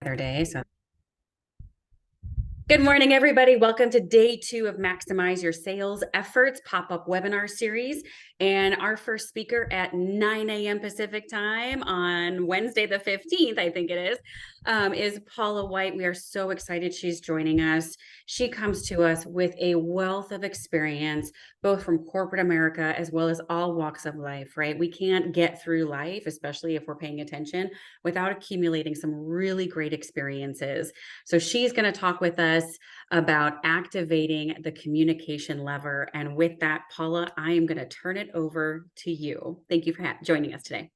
other day. So good morning, everybody. Welcome to day 2 of Maximize Your Sales Efforts pop-up webinar series. And our first speaker at 9 a.m. Pacific time on Wednesday, the 15th, I think it is Paula White. We are so excited she's joining us. She comes to us with a wealth of experience, both from corporate America as well as all walks of life, right? We can't get through life, especially if we're paying attention, without accumulating some really great experiences. So she's going to talk with us about activating the communication lever. And with that, Paula, I am going to turn it over to you. Thank you for joining us today.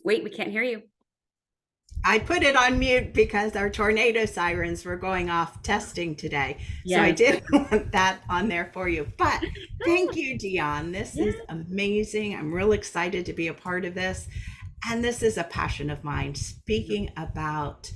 Wait, we can't hear you. I put it on mute because our tornado sirens were going off testing today. Yes. So I did want that on there for you. But thank you, Dion. This is amazing. I'm real excited to be a part of this. And this is a passion of mine, speaking about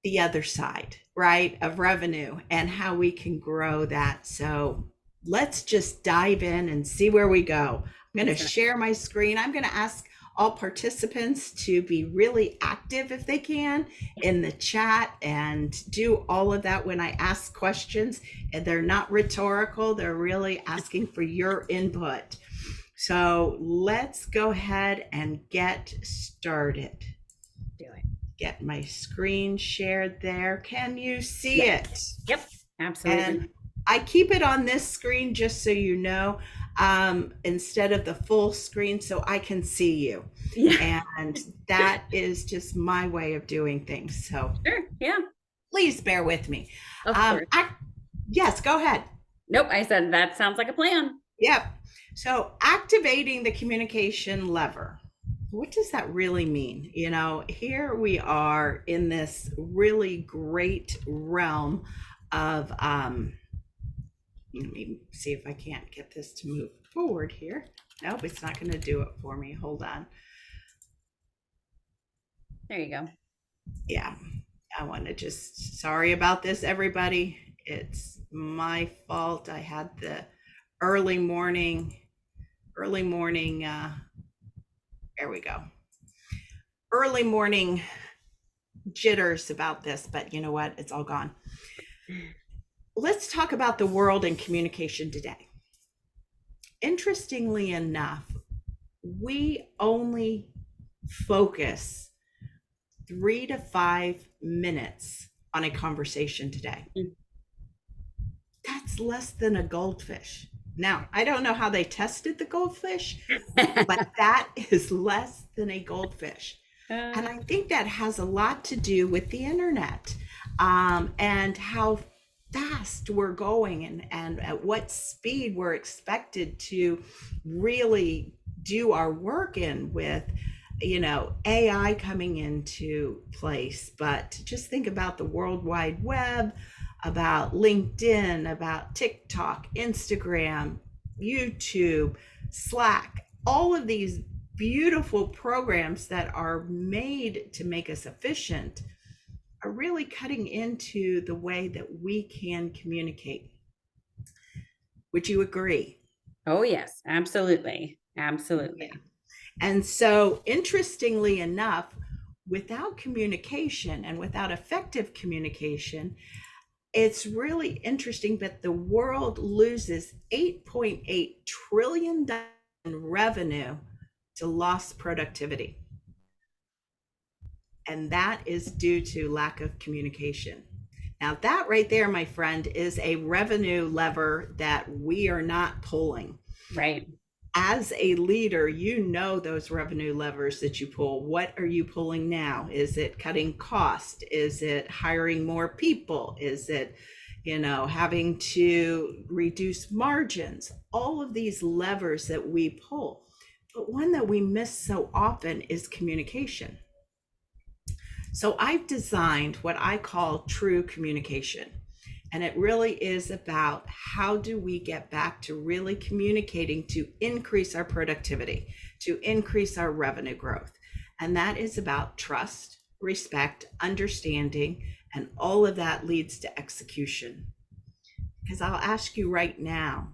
the other side, right, of revenue and how we can grow that. So let's just dive in and see where we go. I'm going to share my screen. I'm going to ask all participants to be really active if they can in the chat and do all of that when I ask questions. And they're not rhetorical, they're really asking for your input. So let's go ahead and get started. Do it. Get my screen shared there. Can you see it? Yep, absolutely. And I keep it on this screen just so you know, instead of the full screen so I can see you. Yeah. And that is just my way of doing things. So sure, yeah. Please bear with me. Of course. Yes, go ahead. Nope, I said that sounds like a plan. Yep. So activating the communication lever. What does that really mean? You know, here we are in this really great realm of, let me see if I can't get this to move forward here. Nope, it's not going to do it for me. Hold on. There you go. Yeah, I want to just, sorry about this, everybody. It's my fault. I had the early morning, there we go. Early morning jitters about this, but you know what? It's all gone. Let's talk about the world and communication today. Interestingly enough, we only focus 3 to 5 minutes on a conversation today. That's less than a goldfish. Now, I don't know how they tested the goldfish, but that is less than a goldfish. And I think that has a lot to do with the internet, and how fast we're going and at what speed we're expected to really do our work in with, you know, AI coming into place. But just think about the World Wide Web, about LinkedIn, about TikTok, Instagram, YouTube, Slack, all of these beautiful programs that are made to make us efficient are really cutting into the way that we can communicate. Would you agree? Oh, yes, absolutely. Absolutely. Yeah. And so, interestingly enough, without communication and without effective communication, it's really interesting that the world loses $8.8 trillion in revenue to lost productivity. And that is due to lack of communication. Now, that right there, my friend, is a revenue lever that we are not pulling. Right. As a leader, you know those revenue levers that you pull. What are you pulling now? Is it cutting cost? Is it hiring more people? Is it, you know, having to reduce margins? All of these levers that we pull. But one that we miss so often is communication. So I've designed what I call true communication. And it really is about how do we get back to really communicating to increase our productivity, to increase our revenue growth. And that is about trust, respect, understanding, and all of that leads to execution. Because I'll ask you right now,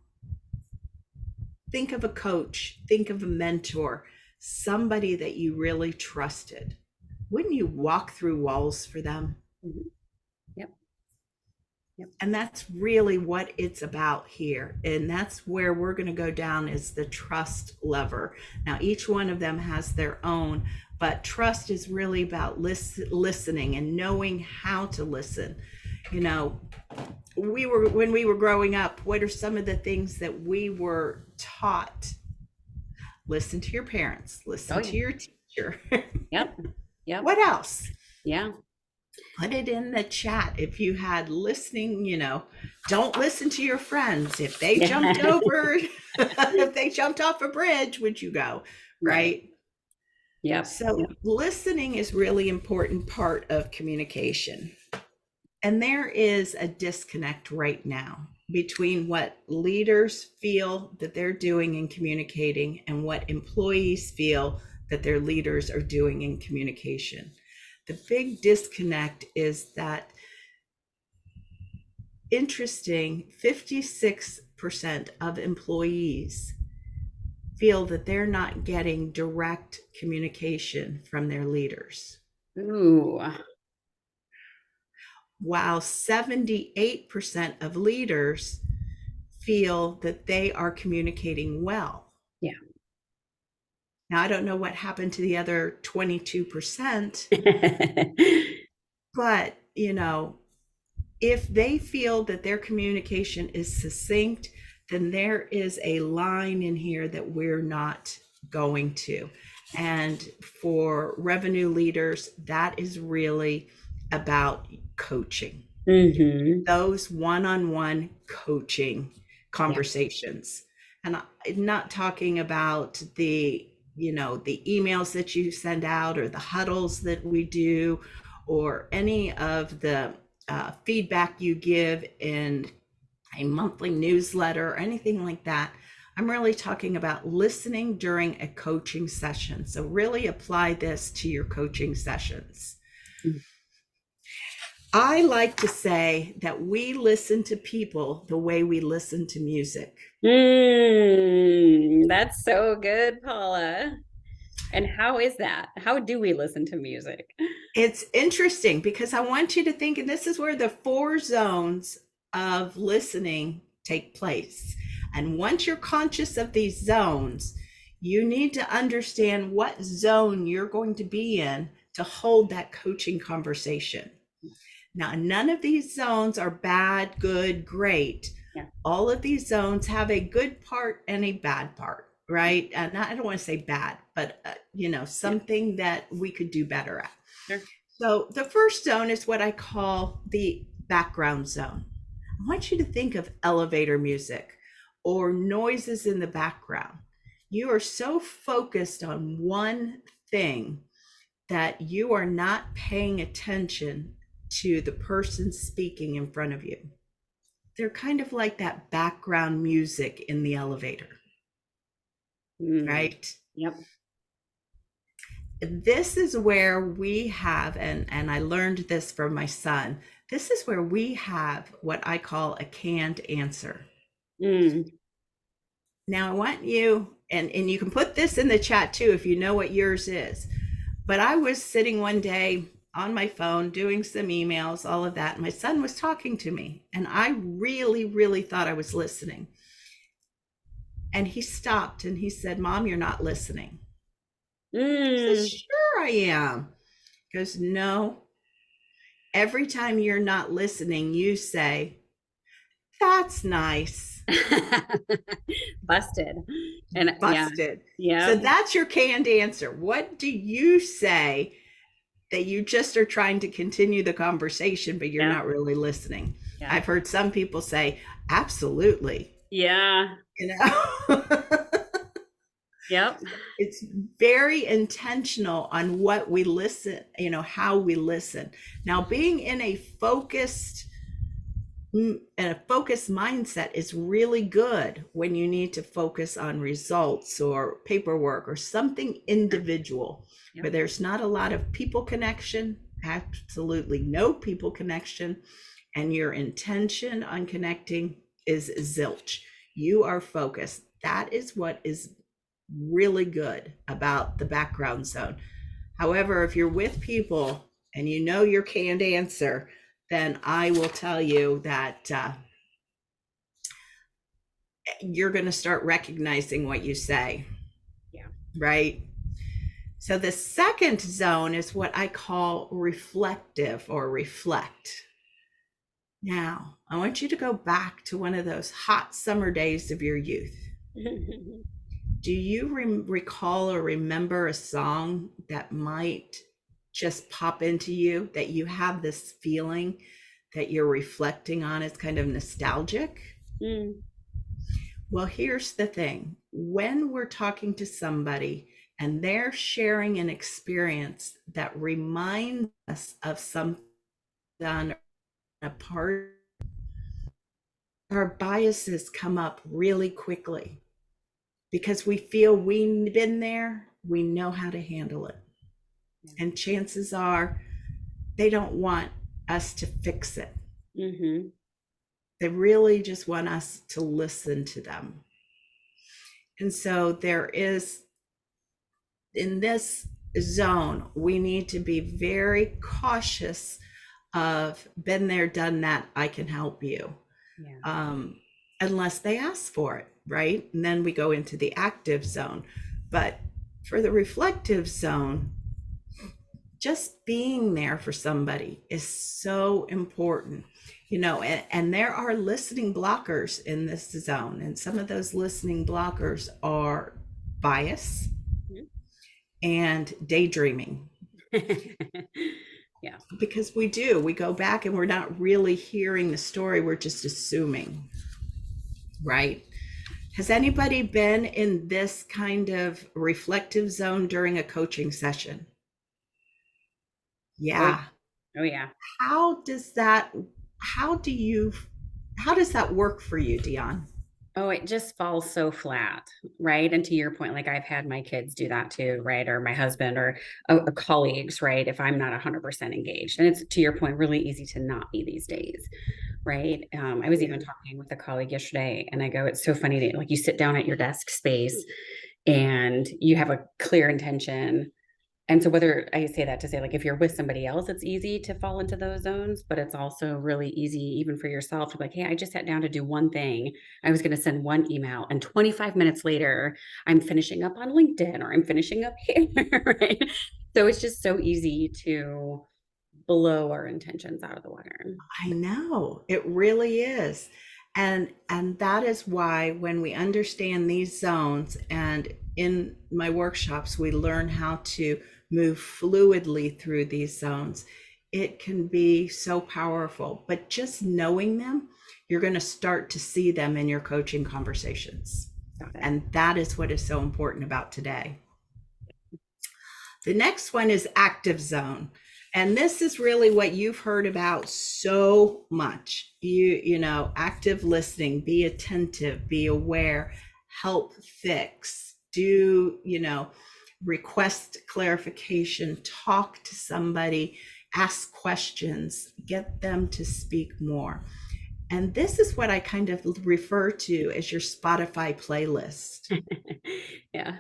think of a coach, think of a mentor, somebody that you really trusted. wouldn't you walk through walls for them? Mhm. Yep. Yep. And that's really what it's about here. And that's where we're going to go down is the trust lever. Now, each one of them has their own, but trust is really about listening and knowing how to listen. You know, when we were growing up, what are some of the things that we were taught? Listen to your parents, Oh listen yeah. to your teacher. Yep. Yep. What else? Yeah. Put it in the chat if you had listening. Don't listen to your friends if they jumped Yeah. over. If they jumped off a bridge, would you go? Right. Right. Yep. So listening is really important part of communication. And there is a disconnect right now between what leaders feel that they're doing in communicating and what employees feel that their leaders are doing in communication. The big disconnect is that interesting 56% of employees feel that they're not getting direct communication from their leaders, Ooh. while 78% of leaders feel that they are communicating well. Yeah. Now, I don't know what happened to the other 22%, but if they feel that their communication is succinct, then there is a line in here that we're not going to. And for revenue leaders, that is really about coaching. Mm-hmm. Those one-on-one coaching Yeah. conversations. And I'm not talking about the emails that you send out or the huddles that we do or any of the feedback you give in a monthly newsletter or anything like that. I'm really talking about listening during a coaching session. So really apply this to your coaching sessions. Mm. I like to say that we listen to people the way we listen to music. That's so good, Paula. And how is that? How do we listen to music? It's interesting because I want you to think, and this is where the 4 zones of listening take place. And once you're conscious of these zones, you need to understand what zone you're going to be in to hold that coaching conversation. Now, none of these zones are bad, good, great. Yeah. All of these zones have a good part and a bad part, right? And I don't want to say bad, but something that we could do better at. Sure. So the first zone is what I call the background zone. I want you to think of elevator music or noises in the background. You are so focused on one thing that you are not paying attention to the person speaking in front of you. They're kind of like that background music in the elevator, right? Yep. This is where we have, and I learned this from my son, this is where we have what I call a canned answer. Now I want you, and you can put this in the chat too if you know what yours is, but I was sitting one day on my phone doing some emails, all of that. My son was talking to me and I really, really thought I was listening. And he stopped and he said, "Mom, you're not listening." I said, "Sure I am." He goes, "No. Every time you're not listening, you say, 'That's nice.'" Busted. And Busted. Yeah. So that's your canned answer. What do you say that you just are trying to continue the conversation, but you're not really listening? Yeah. I've heard some people say, "Absolutely." Yeah. Yep. It's very intentional on what we listen, how we listen. Now, being in a focused mindset is really good when you need to focus on results or paperwork or something individual. Yep. Where there's not a lot of people connection, absolutely no people connection, and your intention on connecting is zilch. You are focused. That is what is really good about the background zone. However, if you're with people and you know your canned answer, then I will tell you that you're going to start recognizing what you say. Yeah. Right? So the second zone is what I call reflective or reflect. Now, I want you to go back to one of those hot summer days of your youth. Do you recall or remember a song that might just pop into you, that you have this feeling that you're reflecting on? It's kind of nostalgic. Mm. Well, here's the thing. When we're talking to somebody and they're sharing an experience that reminds us of something done, a part, our biases come up really quickly because we feel we've been there, we know how to handle it. And chances are they don't want us to fix it. Mm-hmm. They really just want us to listen to them. And so there is, in this zone, we need to be very cautious of been there, done that, I can help you. Yeah. Unless they ask for it, right? And then we go into the active zone. But for the reflective zone, just being there for somebody is so important, and there are listening blockers in this zone. And some of those listening blockers are bias and daydreaming. Yeah. Because we go back and we're not really hearing the story, we're just assuming, right? Has anybody been in this kind of reflective zone during a coaching session? Oh, Yeah. oh yeah. How does that how do you how does that work for you, Dion? Oh, it just falls so flat, right? And to your point, like I've had my kids do that too, right? Or my husband or colleagues, right? If I'm not 100% engaged. And it's, to your point, really easy to not be these days, right? I was Yeah. even talking with a colleague yesterday and I go, it's so funny that like you sit down at your desk space and you have a clear intention. And so whether I say that to say, like, if you're with somebody else, it's easy to fall into those zones, but it's also really easy, even for yourself, to be like, hey, I just sat down to do one thing. I was going to send one email, and 25 minutes later, I'm finishing up on LinkedIn or I'm finishing up here, right? So it's just so easy to blow our intentions out of the water. I know, it really is. And that is why when we understand these zones, and in my workshops we learn how to move fluidly through these zones, it can be so powerful. But just knowing them, you're going to start to see them in your coaching conversations. And that is what is so important about today. The next one is active zone. And this is really what you've heard about so much. Active listening, be attentive, be aware, help fix, do, request clarification, talk to somebody, ask questions, get them to speak more. And this is what I kind of refer to as your Spotify playlist. Yeah.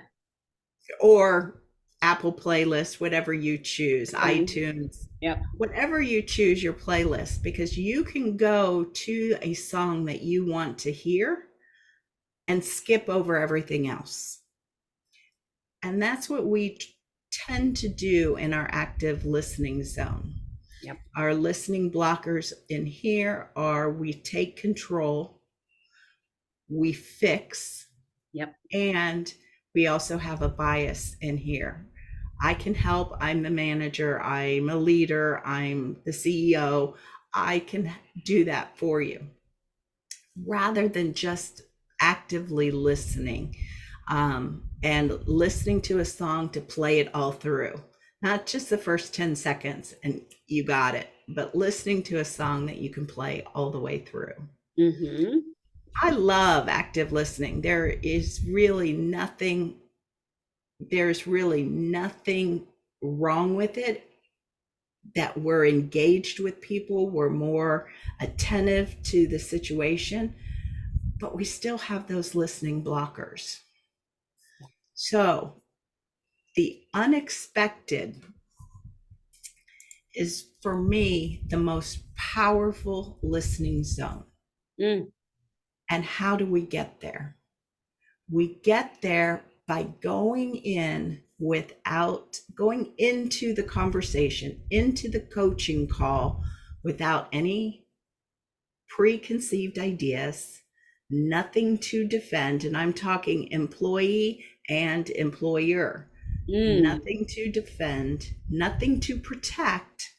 Or Apple playlist, whatever you choose, iTunes, Yep. whatever you choose your playlist, because you can go to a song that you want to hear and skip over everything else. And that's what we tend to do in our active listening zone. Yep. Our listening blockers in here are we take control, we fix, Yep. and we also have a bias in here. I can help. I'm the manager. I'm a leader. I'm the CEO. I can do that for you rather than just actively listening, and listening to a song to play it all through. Not just the first 10 seconds and you got it, but listening to a song that you can play all the way through. Mm-hmm. I love active listening. There's really nothing wrong with it. That we're engaged with people, we're more attentive to the situation, but we still have those listening blockers. So the unexpected is for me the most powerful listening zone. Mm, And how do we get there? We get there by going into the conversation, into the coaching call without any preconceived ideas, nothing to defend. And I'm talking employee and employer. mm, Nothing to defend, nothing to protect,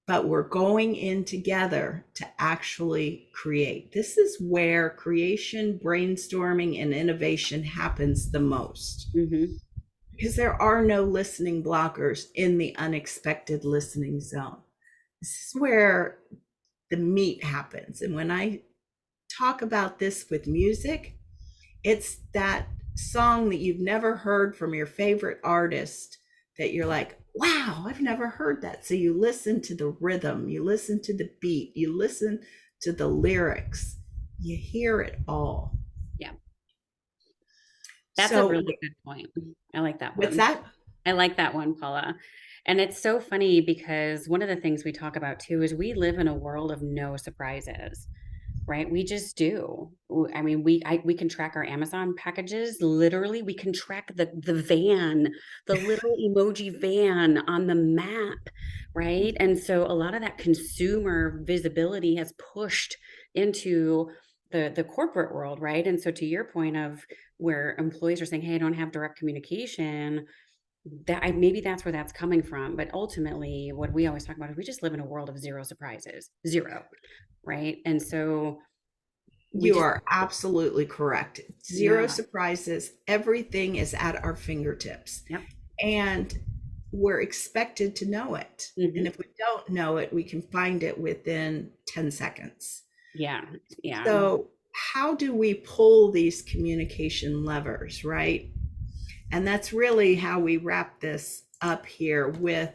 but we're going in together to actually create. This is where creation, brainstorming, and innovation happens the most, hmm because there are no listening blockers in the unexpected listening zone. This is where the meat happens. And when I talk about this with music, it's that song that you've never heard from your favorite artist that you're like, wow, I've never heard that. So you listen to the rhythm, you listen to the beat, you listen to the lyrics, you hear it all. Yeah, that's a So, really good point. I like that what's one. that? I like that one, Paula. And it's so funny because one of the things we talk about too is we live in a world of no surprises. Right? We just do. I mean, we can track our Amazon packages. Literally, we can track the van, the little emoji van on the map, right? And so a lot of that consumer visibility has pushed into the corporate world, right? And so to your point of where employees are saying, "Hey, I don't have direct communication," maybe that's where that's coming from. But ultimately, what we always talk about is we just live in a world of zero surprises, zero, right? And so we You just, are absolutely correct. Zero yeah. surprises. Everything is at our fingertips. Yep. And we're expected to know it. And hmm if we don't know it, we can find it within 10 seconds. Yeah. Yeah. So, how do we pull these communication levers, right? And that's really how we wrap this up here with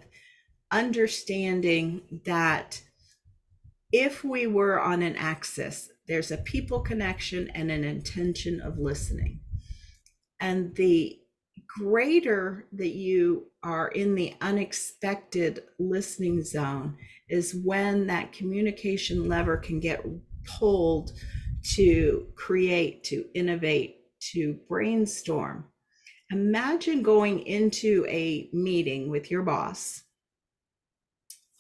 understanding that if we were on an axis, there's a people connection and an intention of listening. And the greater that you are in the unexpected listening zone is when that communication lever can get pulled to create, to innovate, to brainstorm. Imagine going into a meeting with your boss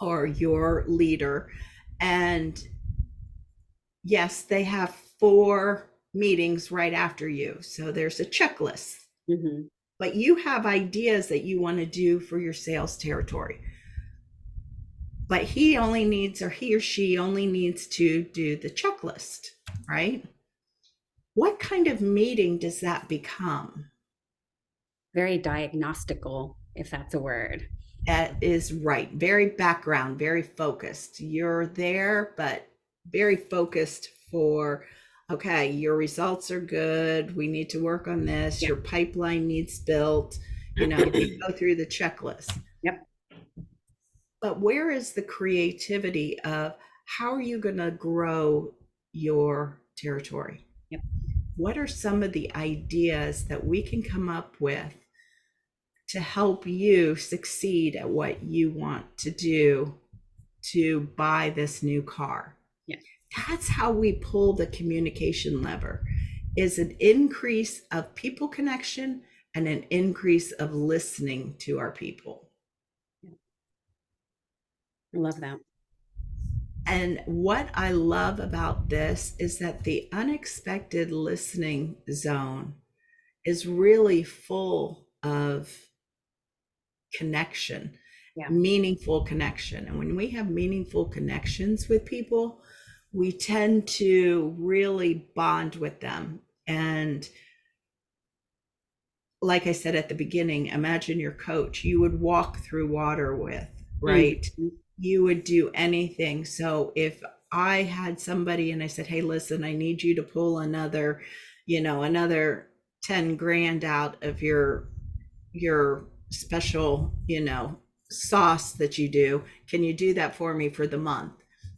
or your leader, and yes, they have 4 meetings right after you. So there's a checklist, hmm but you have ideas that you want to do for your sales territory. But he or she only needs to do the checklist, right? What kind of meeting does that become? Very diagnostical, if that's a word. That is right. Very background, very focused. You're there, but very focused for, okay, your results are good. We need to work on this. Yeah. Your pipeline needs built. You go through the checklist. Yep. But where is the creativity of how are you going to grow your territory? Yep. What are some of the ideas that we can come up with to help you succeed at what you want to do to buy this new car? Yes. That's how we pull the communication lever, is an increase of people connection and an increase of listening to our people. Yeah. I love that. And what I love about this is that the unexpected listening zone is really full of connection, Yeah. meaningful connection. And when we have meaningful connections with people, we tend to really bond with them. And like I said at the beginning, imagine your coach you would walk through water with, right? Mhm. You would do anything. So if I had somebody and I said, hey, listen, I need you to pull another 10 grand out of your special, sauce that you do. Can you do that for me for the month?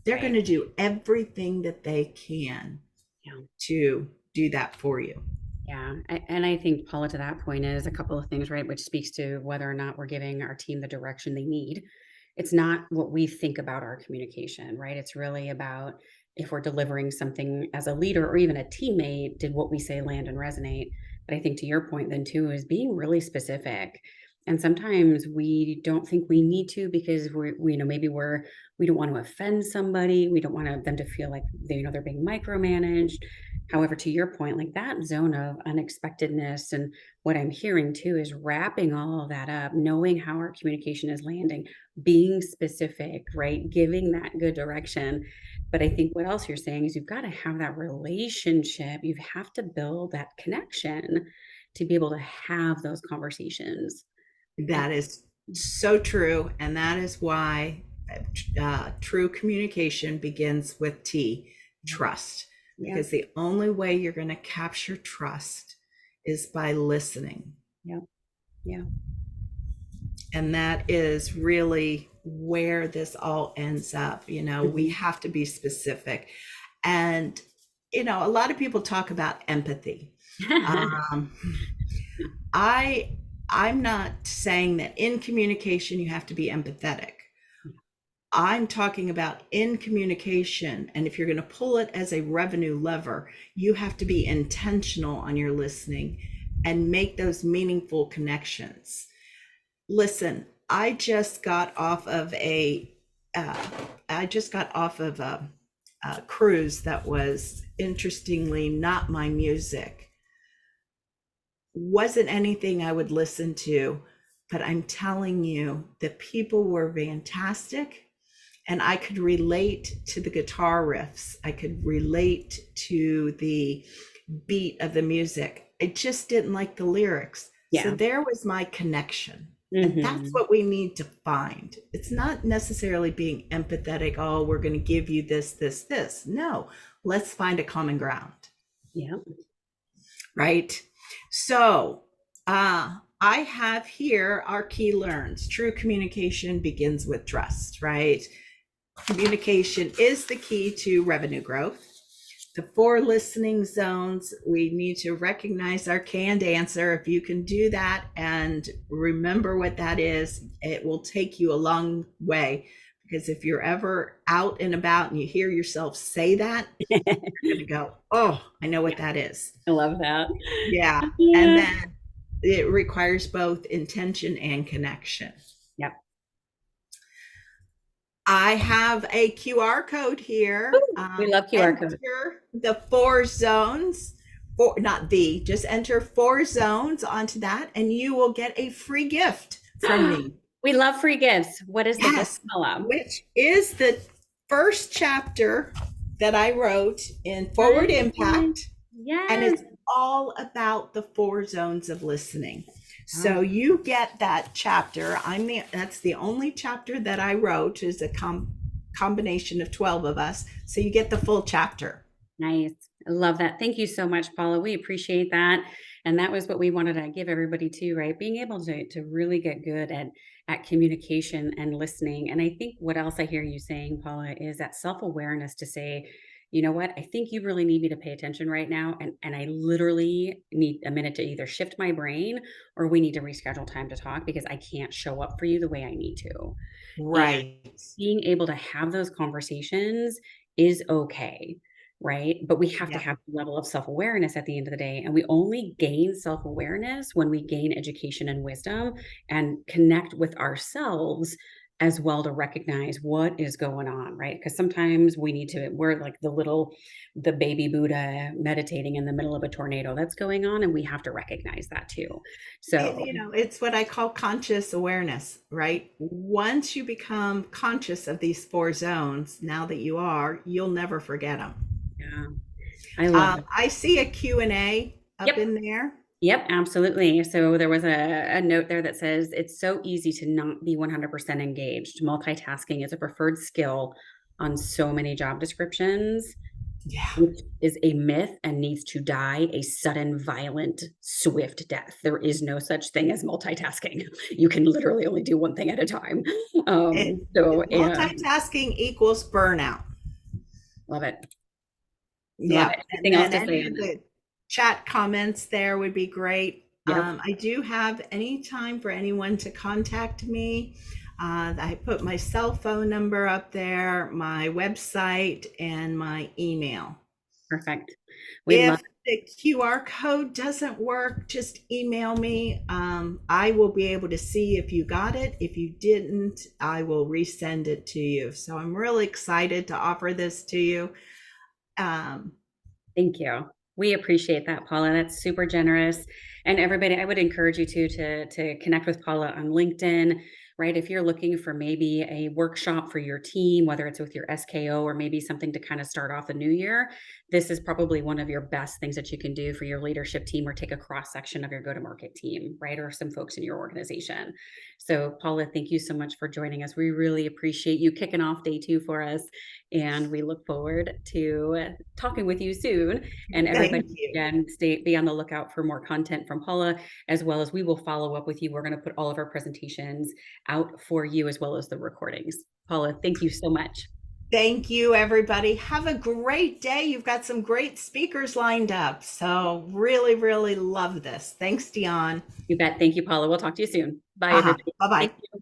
They're going Right. to do everything that they can Yeah. to do that for you. Yeah. And I think, Paula, to that point is a couple of things, right? Which speaks to whether or not we're giving our team the direction they need. it's not what we think about our communication, right? It's really about if we're delivering something as a leader or even a teammate, did what we say land and resonate? But I think to your point then too is being really specific. And sometimes we don't think we need to because we maybe we don't want to offend somebody. We don't want them to feel like they're being micromanaged. However, to your point, like that zone of unexpectedness and what I'm hearing too is wrapping all of that up, knowing how our communication is landing, being specific, right? Giving that good direction. But I think what else you're saying is you've got to have that relationship. You have to build that connection to be able to have those conversations. And That is so true. And that is why true communication begins with T, trust. yeah, Because the only way you're going to capture trust is by listening. yeah, yeah. And that is really where this all ends up. We Mhm. have to be specific. And, a lot of people talk about empathy. Um, I I'm not saying that in communication you have to be empathetic. I'm talking about in communication, and if you're going to pull it as a revenue lever, you have to be intentional on your listening and make those meaningful connections. Listen, uh, I just got off of a cruise that was interestingly not my music, wasn't anything I would listen to, but I'm telling you, the people were fantastic. And I could relate to the guitar riffs. I could relate to the beat of the music. I just didn't like the lyrics. So Yeah. there was my connection. And that's Hmm. what we need to find. It's not necessarily being empathetic. Oh, we're going to give you this, this, this. No, let's find a common ground. Yeah. Right? So, I have here our key learns. True communication begins with trust, right? Communication is the key to revenue growth. The 4 listening zones, we need to recognize our canned answer. If you can do that and remember what that is, it will take you a long way. Because if you're ever out and about and you hear yourself say that, you're going to go, oh, I know what Yeah. that is. I love that. Yeah. And Yeah. then it requires both intention and connection. Yep. I have a QR code here. Ooh, we love QR codes. Enter the 4 zones, not just enter 4 zones onto that, and you will get a free gift from me. We love free gifts. What is the gift, Yes, Paula? which is the first chapter that I wrote in Forward Yes. Impact. And Yes. it's all about the 4 zones of listening. So Oh, you get that chapter. That's the only chapter that I wrote, is a combination of 12 of us. So you get the full chapter. nice. I love that. Thank you so much, Paula. We appreciate that. And that was what we wanted to give everybody too, right? Being able to really get good at communication and listening. And I think what else I hear you saying, Paula, is that self-awareness to say, you know what, I think you really need me to pay attention right now. And I literally need a minute to either shift my brain or we need to reschedule time to talk because I can't show up for you the way I need to. And Right. being able to have those conversations is okay, right? But we have to Yeah. have a level of self-awareness at the end of the day, and we only gain self-awareness when we gain education and wisdom and connect with ourselves as well to recognize what is going on, right? Because sometimes we're like the baby Buddha meditating in the middle of a tornado that's going on, and we have to recognize that too. So, It's what I call conscious awareness, right? Once you become conscious of these 4 zones, now that you'll never forget them. yeah, I love that. I see a Q&A up Yep. in there. Yep, absolutely. So there was a note there that says it's so easy to not be 100% engaged. Multitasking is a preferred skill on so many job descriptions, Yeah. which is a myth and needs to die a sudden, violent, swift death. There is no such thing as multitasking. You can literally only do one thing at a time. It, Yeah, multitasking equals burnout. love it. Love Yeah. it. And Anything else then to say any on of that? the chat comments there would be great. Yep. I do have any time for anyone to contact me. I put my cell phone number up there, my website, and my email. Perfect. We love. If the QR code doesn't work, just email me. I will be able to see if you got it. If you didn't, I will resend it to you. So I'm really excited to offer this to you. Um, Thank you. We appreciate that, Paula. That's super generous. And everybody, I would encourage you to connect with Paula on LinkedIn, right? If you're looking for maybe a workshop for your team, whether it's with your SKO or maybe something to kind of start off the new year, this is probably one of your best things that you can do for your leadership team, or take a cross section of your go-to-market team, right? Or some folks in your organization. So, Paula, thank you so much for joining us. We really appreciate you kicking off day 2 for us. And we look forward to talking with you soon. And everybody, Thank you. again, be on the lookout for more content from Paula, as well as we will follow up with you. We're going to put all of our presentations out for you, as well as the recordings. Paula, thank you so much. Thank you, everybody. Have a great day. You've got some great speakers lined up. So, really, really love this. Thanks, Dion. You bet. Thank you, Paula. We'll talk to you soon. Bye, Uh-huh. everybody. Bye bye. Thank you.